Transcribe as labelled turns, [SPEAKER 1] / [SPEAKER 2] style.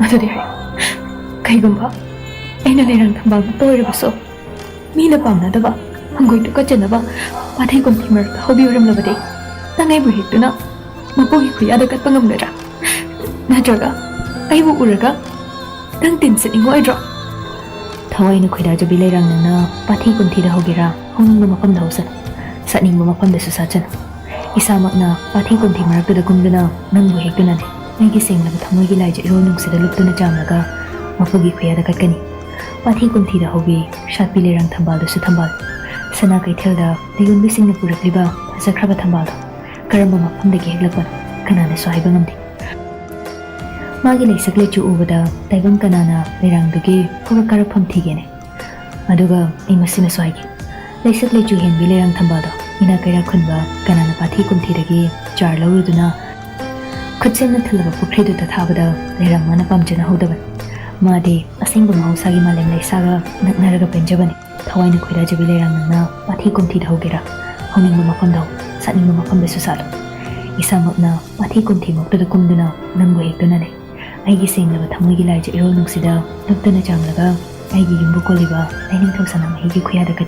[SPEAKER 1] ꯑꯗꯨꯗꯤ ꯍꯥꯏ ꯀꯩꯒꯨꯝꯕ ꯑꯩꯅ ꯂꯩꯔꯥꯡ ꯊꯝꯕꯥꯜꯃꯛꯇ ꯑꯣꯏꯔꯕꯁꯨ ꯃꯤꯅ ꯄꯥꯝꯅꯗꯕ ꯍꯪꯒꯣꯏ ꯇꯨꯀꯠꯆꯅꯕ ꯄꯥꯊꯩ ꯀꯨꯝꯊꯤ ꯃꯔꯛꯇ ꯍꯧꯕꯤꯔꯝꯂꯕꯗꯤ ꯅꯪ ꯑꯩꯕꯨ ꯍꯦꯛꯇꯨꯅ ꯃꯄꯨꯒꯤ ꯈꯨꯌꯥꯗ ꯀꯠꯄ ꯉꯝꯒꯗ꯭ꯔꯥ? ꯅꯠꯇ꯭ꯔꯒ ꯑꯩꯕꯨ ꯎꯔꯒ ꯅꯪ ꯇꯤꯟ ꯆꯠꯅꯤꯡꯉꯣꯏꯗ꯭ꯔꯣ?
[SPEAKER 2] ꯊꯋꯥꯏꯅ ꯈꯣꯏꯗꯥꯖꯕꯤ ꯂꯩꯔꯥꯡ ꯅꯪꯅ ꯄꯥꯊꯤ ꯀꯨꯝꯊꯤꯗ ꯍꯧꯒꯦꯔꯥ ꯍꯧꯅꯤꯡꯕ ꯃꯐꯝꯗ ꯍꯧꯁꯅꯨ, ꯁꯠꯅꯤꯡꯕ ꯃꯐꯝꯗꯁꯨ ꯁꯥꯠꯆꯅꯨ. ꯏꯁꯥꯃꯛꯅ ꯄꯥꯊꯤ ꯀꯨꯝꯊꯤ ꯃꯔꯛꯇꯨꯗ ꯀꯨꯝꯗꯨꯅ ꯅꯪꯕꯨ ꯍꯦꯛꯇꯨꯅꯅꯦ ꯑꯩꯒꯤ ꯁꯦꯡꯂꯕ ꯊꯃꯣꯏꯒꯤ ꯂꯥꯏꯖ ꯏꯔꯣ ꯅꯨꯡꯁꯤꯗ ꯂꯨꯞꯇꯨꯅ ꯆꯥꯝꯂꯒ ꯃꯄꯨꯒꯤ ꯈꯨꯌꯥꯗ ꯀꯠꯀꯅꯤ. ꯄꯥꯊꯤ ꯀꯨꯝꯊꯤꯗ ꯍꯧꯕꯤ ꯁꯥꯠꯄꯤ ꯂꯩꯔꯥꯡ ꯊꯝꯕꯥꯜꯗꯨꯁꯨ ꯊꯝꯕꯥꯜ. ꯁꯅꯥ ꯀꯩꯊꯦꯜꯗ ꯂꯩꯌꯣꯟꯕꯤꯁꯤꯡꯅ ꯄꯨꯔꯛꯂꯤꯕ ꯐꯖꯈ꯭ꯔꯕ ꯊꯝꯕꯥꯜꯗꯣ ꯀꯔꯝꯕ ꯃꯐꯝꯗꯒꯤ ꯍꯦꯛꯂꯛꯄꯅꯣ ꯀꯅꯥꯅꯁꯨ ꯍꯥꯏꯕ ꯉꯝꯗꯦ. ꯃꯥꯒꯤ ꯂꯩꯁꯛ ꯂꯩꯆꯨ ꯎꯕꯗ ꯇꯥꯏꯕꯪ ꯀꯅꯥꯅ ꯂꯩꯔꯥꯡꯗꯨꯒꯤ ꯍꯧꯔꯛ ꯀꯥꯔꯛꯐꯝ ꯊꯤꯒꯦꯅꯦ? ꯑꯗꯨꯒ ꯑꯩ ꯃꯁꯤꯃꯁꯨ ꯍꯥꯏꯒꯦ, ꯂꯩꯁꯛ ꯂꯩꯆꯨ ꯍꯦꯟꯕꯤ ꯂꯩꯔꯥꯡ ꯊꯝꯕꯥꯜꯗꯣ ꯏꯅꯥ ꯀꯩꯔꯥꯛ ꯈꯨꯟꯕ ꯀꯅꯥꯅ ꯄꯥꯊꯤ ꯀꯨꯝꯊꯤꯗꯒꯤ ꯆꯥꯔ ꯂꯧꯔꯨꯗꯨꯅ ꯈꯨꯠꯁꯦꯝꯅ ꯊꯜꯂꯕ ꯄꯨꯈ꯭ꯔꯤꯗꯨꯗ ꯊꯥꯕꯗ ꯂꯩꯔꯥꯡ ꯃꯥꯅ ꯄꯥꯝꯖꯅ ꯍꯧꯗꯕꯅꯤ. ꯃꯥꯗꯤ ꯑꯁꯦꯡꯕ ꯃꯍꯧꯁꯥꯒꯤ ꯃꯥꯂꯦꯝ ꯂꯩꯁꯥꯒ ꯅꯛꯅꯔꯒ ꯄꯦꯟꯖꯕꯅꯤ. ꯊꯋꯥꯏꯅ ꯈꯣꯏꯗꯥꯖꯕꯤ ꯂꯩꯔꯥꯡ ꯅꯪꯅ ꯄꯥꯊꯤ ꯀꯨꯝꯊꯤꯗ ꯍꯧꯒꯦꯔꯥ ꯍꯧꯅꯤꯡꯕ ꯃꯐꯝꯗ ꯍꯧ, ꯁꯥꯠꯅꯤꯡꯕ ꯃꯐꯝꯗꯁꯨ ꯁꯥꯠꯂꯨ. ꯏꯁꯥꯃꯛꯅ ꯄꯥꯊꯤ ꯀꯨꯝꯊꯤꯃꯛꯇꯨꯗ ꯀꯨꯝꯗꯨꯅ ꯅꯪꯕꯨ ꯍꯦꯛꯇꯨꯅꯅꯦ ꯑꯩꯒꯤ ꯁꯦꯡꯂꯕ ꯊꯃꯣꯏꯒꯤ ꯂꯥꯏꯖ ꯏꯔꯣ ꯅꯨꯡꯁꯤꯗ ꯂꯨꯞꯇꯨꯅ ꯆꯥꯝꯂꯒ ꯑꯩꯒꯤ ꯌꯨꯝꯕꯨ ꯀꯣꯜꯂꯤꯕ ꯂꯥꯏꯅꯤꯡꯊꯧ ꯁꯅꯥꯃꯍꯤꯒꯤ ꯈꯨꯌꯥꯗ ꯀꯠꯀꯅꯤ.